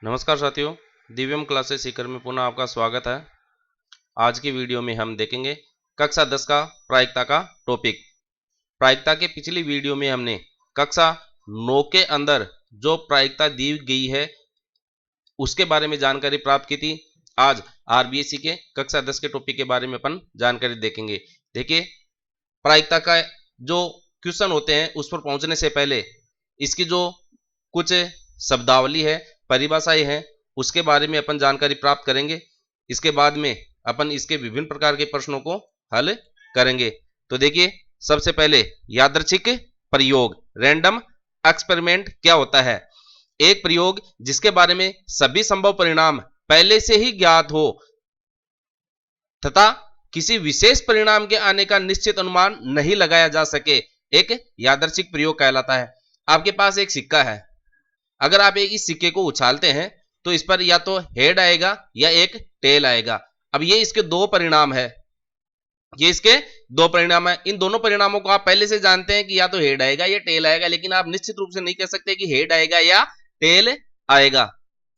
नमस्कार साथियों, दिव्यम क्लासेस सीकर में पुनः आपका स्वागत है। आज की वीडियो में हम देखेंगे कक्षा 10 का प्रायिकता का टॉपिक। प्रायिकता के पिछली वीडियो में हमने कक्षा 9 के अंदर जो प्रायिकता दी गई है उसके बारे में जानकारी प्राप्त की थी। आज आरबीएससी के कक्षा 10 के टॉपिक के बारे में अपन जानकारी देखेंगे। देखिए, प्रायिकता का जो क्वेश्चन होते हैं उस पर पहुंचने से पहले इसकी जो कुछ शब्दावली है, परिभाषाएं हैं, उसके बारे में अपन जानकारी प्राप्त करेंगे। इसके बाद में अपन इसके विभिन्न प्रकार के प्रश्नों को हल करेंगे। तो देखिए, सबसे पहले यादृच्छिक प्रयोग, रैंडम एक्सपेरिमेंट क्या होता है? एक प्रयोग जिसके बारे में सभी संभव परिणाम पहले से ही ज्ञात हो तथा किसी विशेष परिणाम के आने का निश्चित अनुमान नहीं लगाया जा सके, एक यादृच्छिक प्रयोग कहलाता है। आपके पास एक सिक्का है, अगर आप एक इस सिक्के को उछालते हैं तो इस पर या तो हेड आएगा या एक टेल आएगा। अब ये इसके दो परिणाम है, ये इसके दो परिणाम है। इन दोनों परिणामों को आप पहले से जानते हैं कि या तो हेड आएगा या टेल आएगा, लेकिन आप निश्चित रूप से नहीं कह सकते कि हेड आएगा या टेल आएगा।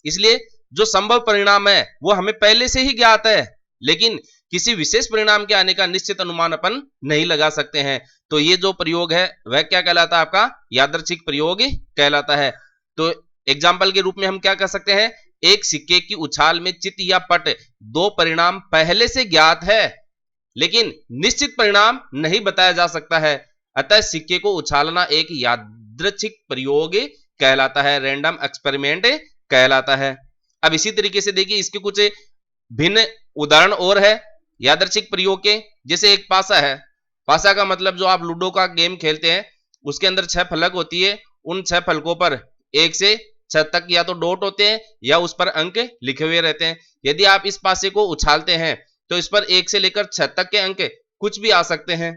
इसलिए जो संभव परिणाम है वो हमें पहले से ही ज्ञात है, लेकिन किसी विशेष परिणाम के आने का निश्चित अनुमान अपन नहीं लगा सकते हैं। तो ये जो प्रयोग है वह क्या कहलाता है? आपका यादृच्छिक प्रयोग कहलाता है। तो एग्जाम्पल के रूप में हम क्या कह सकते हैं? एक सिक्के की उछाल में चित या पट दो परिणाम पहले से ज्ञात है, लेकिन निश्चित परिणाम नहीं बताया जा सकता है, अतः सिक्के को उछालना एक यादृच्छिक प्रयोग कहलाता है, रैंडम एक्सपेरिमेंट कहलाता है। अब इसी तरीके से देखिए, इसके कुछ भिन्न उदाहरण और है यादृच्छिक प्रयोग के। जैसे एक पासा है, पासा का मतलब जो आप लूडो का गेम खेलते हैं उसके अंदर 6 फलक होती है, उन 6 फलकों पर 1 से 6 तक या तो डॉट होते हैं या उस पर अंक लिखे हुए रहते हैं। यदि आप इस पासे को उछालते हैं तो इस पर 1 से लेकर 6 तक के अंक कुछ भी आ सकते हैं,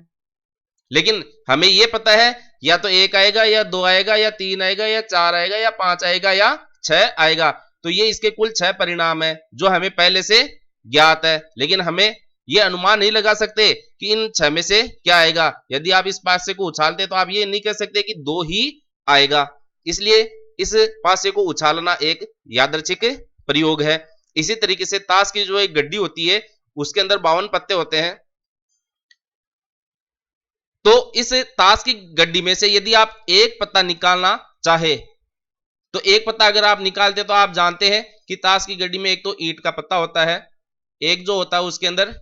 लेकिन हमें यह पता है या तो 1 आएगा या 2 आएगा या 3 आएगा या 4 आएगा या 5 आएगा या 6 आएगा। तो ये इसके कुल 6 परिणाम है जो हमें पहले से ज्ञात है, लेकिन हमें यह अनुमान नहीं लगा सकते कि इन 6 में से क्या आएगा। यदि आप इस पासे को उछालते तो आप ये नहीं कह सकते कि 2 ही आएगा। इसलिए इस पासे को उछालना एक यादृच्छिक प्रयोग है। इसी तरीके से ताश की जो एक गड्डी होती है उसके अंदर 52 पत्ते होते हैं। तो इस ताश की गड्डी में से यदि आप एक पत्ता निकालना चाहे तो एक पत्ता अगर आप निकालते तो आप जानते हैं कि ताश की गड्डी में एक तो ईंट का पत्ता होता है, एक जो होता है उसके अंदर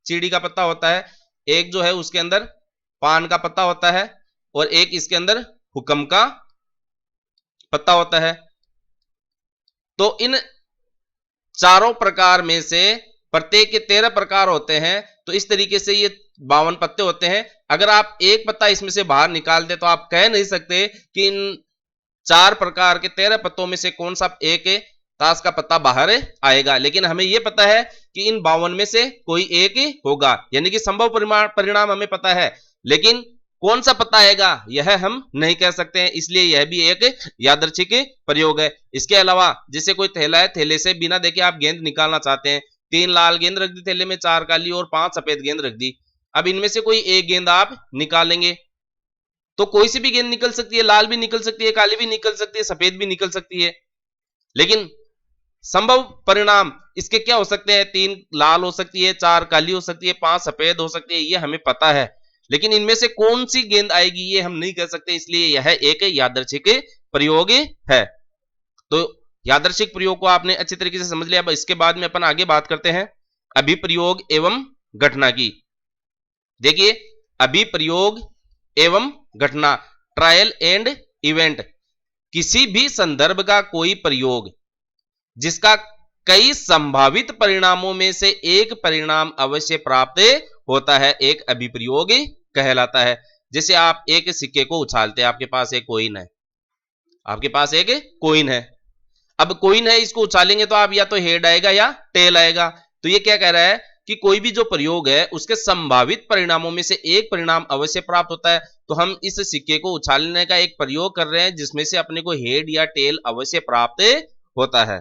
चीड़ी का पत्ता होता है, एक जो है उसके अंदर पान का पत्ता होता है और एक इसके अंदर हुक्म का पत्ता होता है। तो इन चारों प्रकार में से प्रत्येक के 13 प्रकार होते हैं। तो इस तरीके से ये 52 पत्ते होते हैं। अगर आप एक पत्ता इसमें से बाहर निकाल दे तो आप कह नहीं सकते कि इन 4 प्रकार के 13 पत्तों में से कौन सा एक ताश का पत्ता बाहर आएगा, लेकिन हमें यह पता है कि इन 52 में से कोई एक होगा, यानी कि संभव परिणाम हमें पता है, लेकिन कौन सा पत्ता आएगा यह हम नहीं कह सकते हैं। इसलिए यह भी एक यादृच्छिक प्रयोग है। इसके अलावा जैसे कोई थैला है, थैले से बिना देखे आप गेंद निकालना चाहते हैं, 3 लाल गेंद रख दी थैले में, 4 काली और 5 सफेद गेंद रख दी। अब इनमें से कोई एक गेंद आप निकालेंगे तो कोई सी भी गेंद निकल सकती है, लाल भी निकल सकती है, काली भी निकल सकती है, सफेद भी निकल सकती है, लेकिन संभव परिणाम इसके क्या हो सकते हैं? 3 लाल हो सकती है, 4 काली हो सकती है, 5 सफेद हो सकती है, ये हमें पता है, लेकिन इनमें से कौन सी गेंद आएगी ये हम नहीं कह सकते। इसलिए यह एक यादृच्छिक प्रयोग है। तो यादृच्छिक प्रयोग को आपने अच्छी तरीके से समझ लिया। अब इसके बाद में अपन आगे बात करते हैं अभिप्रयोग एवं घटना की। देखिए, अभिप्रयोग एवं घटना, ट्रायल एंड इवेंट, किसी भी संदर्भ का कोई प्रयोग जिसका कई संभावित परिणामों में से एक परिणाम अवश्य प्राप्त होता है, एक अभिप्रयोग कहलाता है। जैसे आप एक सिक्के को उछालते हैं, आपके पास एक कॉइन है, आपके पास एक कॉइन है। अब कॉइन है, इसको उछालेंगे तो आप या तो हेड आएगा या टेल आएगा। तो ये क्या कह रहा है कि कोई भी जो प्रयोग है उसके संभावित परिणामों में से एक परिणाम अवश्य प्राप्त होता है। तो हम इस सिक्के को उछालने का एक प्रयोग कर रहे हैं जिसमें से अपने को हेड या टेल अवश्य प्राप्त होता है,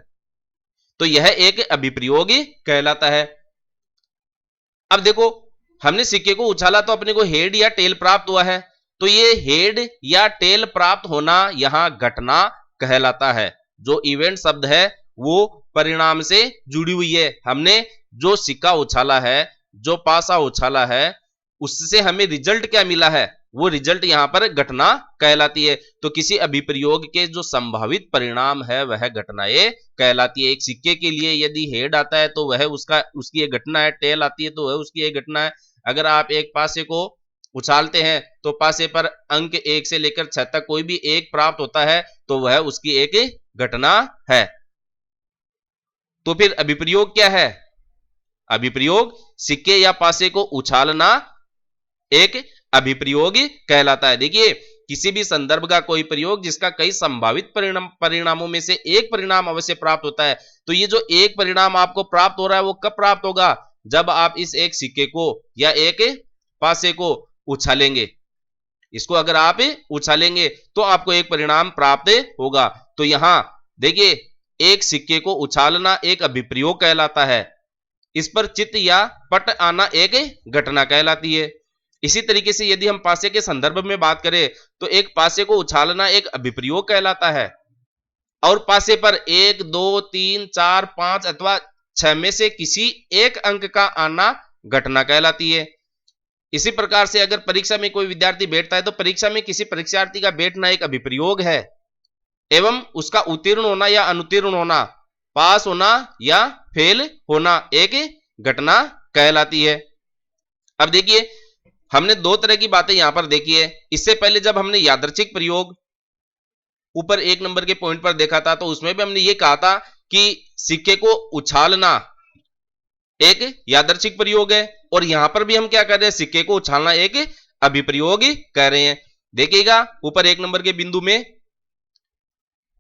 तो यह एक अभिप्रयोग कहलाता है। अब देखो, हमने सिक्के को उछाला तो अपने को हेड या टेल प्राप्त हुआ है, तो ये हेड या टेल प्राप्त होना यहां घटना कहलाता है। जो इवेंट शब्द है वो परिणाम से जुड़ी हुई है। हमने जो सिक्का उछाला है, जो पासा उछाला है, उससे हमें रिजल्ट क्या मिला है, वो रिजल्ट यहां पर घटना कहलाती है। तो किसी अभिप्रयोग के जो संभावित परिणाम है वह घटनाएं कहलाती है। एक सिक्के के लिए यदि हेड आता है तो वह उसकी एक घटना है, टेल आती है तो वह उसकी एक घटना है। अगर आप एक पासे को उछालते हैं तो पासे पर अंक 1 से लेकर 6 तक कोई भी एक प्राप्त होता है तो वह उसकी एक घटना है। तो फिर अभिप्रयोग क्या है? अभिप्रयोग सिक्के या पासे को उछालना एक अभिप्रयोग कहलाता है। देखिए, किसी भी संदर्भ का कोई प्रयोग जिसका कई संभावित परिणामों में से एक परिणाम अवश्य प्राप्त होता है। तो ये जो एक परिणाम आपको प्राप्त हो रहा है वो कब प्राप्त होगा? जब आप इस एक सिक्के को या एक पासे को उछालेंगे। इसको अगर आप उछालेंगे तो आपको एक परिणाम प्राप्त होगा। तो यहां देखिए, एक सिक्के को उछालना एक अभिप्रयोग कहलाता है। इस पर चित्त या पट आना एक घटना कहलाती है। इसी तरीके से यदि हम पासे के संदर्भ में बात करें तो एक पासे को उछालना एक अभिप्रयोग कहलाता है और पासे पर 1, 2, 3, 4, 5 अथवा 6 में से किसी एक अंक का आना घटना कहलाती है। इसी प्रकार से अगर परीक्षा में कोई विद्यार्थी बैठता है तो परीक्षा में किसी परीक्षार्थी का बैठना एक अभिप्रयोग है एवं उसका उत्तीर्ण होना या अनुत्तीर्ण होना, पास होना या फेल होना एक घटना कहलाती है। अब देखिए, हमने दो तरह की बातें यहां पर देखी है। इससे पहले जब हमने यादृच्छिक प्रयोग ऊपर 1 नंबर के पॉइंट पर देखा था तो उसमें भी हमने ये कहा था कि सिक्के को उछालना एक यादृच्छिक प्रयोग है और यहां पर भी हम क्या कर रहे हैं, सिक्के को उछालना एक अभिप्रयोग कह रहे हैं। देखिएगा ऊपर 1 नंबर के बिंदु में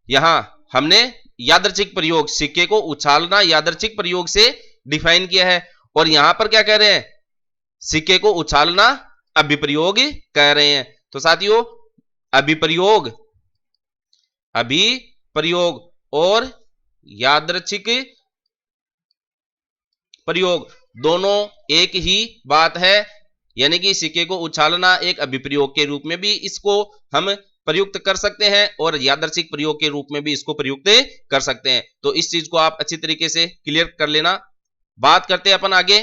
यहां हमने यादृच्छिक प्रयोग, सिक्के को उछालना यादृच्छिक प्रयोग से डिफाइन किया है और यहां पर क्या कह रहे हैं, सिक्के को उछालना अभिप्रयोग कह रहे हैं। तो साथियों, अभिप्रयोग और यादृच्छिक प्रयोग दोनों एक ही बात है। यानी कि सिक्के को उछालना एक अभिप्रयोग के रूप में भी इसको हम प्रयुक्त कर सकते हैं और यादृच्छिक प्रयोग के रूप में भी इसको प्रयुक्त कर सकते हैं। तो इस चीज को आप अच्छी तरीके से क्लियर कर लेना। बात करते हैं अपन आगे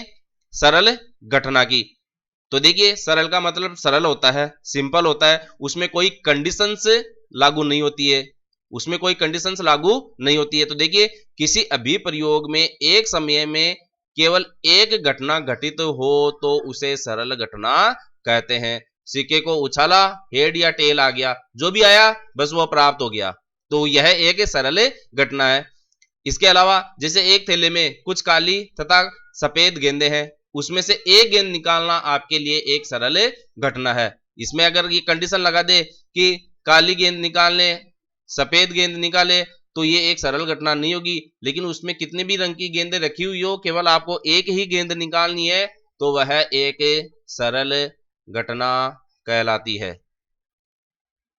सरल घटना की। तो देखिए, सरल का मतलब सरल होता है, सिंपल होता है, उसमें कोई कंडीशंस लागू नहीं होती है, उसमें कोई कंडीशंस लागू नहीं होती है। तो देखिए, किसी अभिप्रयोग में एक समय में केवल एक घटना घटित हो तो उसे सरल घटना कहते हैं। सिक्के को उछाला, हेड या टेल आ गया, जो भी आया बस वो प्राप्त हो गया, तो यह एक सरल घटना है। इसके अलावा जैसे एक थैले में कुछ काली तथा सफेद गेंदें हैं, उसमें से एक गेंद निकालना आपके लिए एक सरल घटना है। इसमें अगर ये कंडीशन लगा दे कि काली गेंद निकालने, सफेद गेंद निकाले, तो ये एक सरल घटना नहीं होगी। लेकिन उसमें कितने भी रंग की गेंदें रखी हुई हो, केवल आपको एक ही गेंद निकालनी है तो वह एक सरल घटना कहलाती है।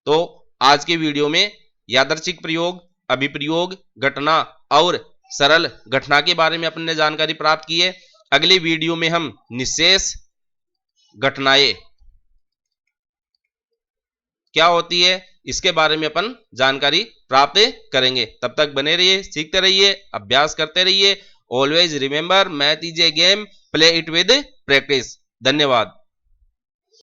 तो आज के वीडियो में यादृच्छिक प्रयोग, अभिप्रयोग, घटना और सरल घटना के बारे में अपने जानकारी प्राप्त की है। अगले वीडियो में हम निशेष घटनाएं क्या होती है इसके बारे में अपन जानकारी प्राप्त करेंगे। तब तक बने रहिए, सीखते रहिए, अभ्यास करते रहिए। Always remember, math is a game, play it with practice. धन्यवाद।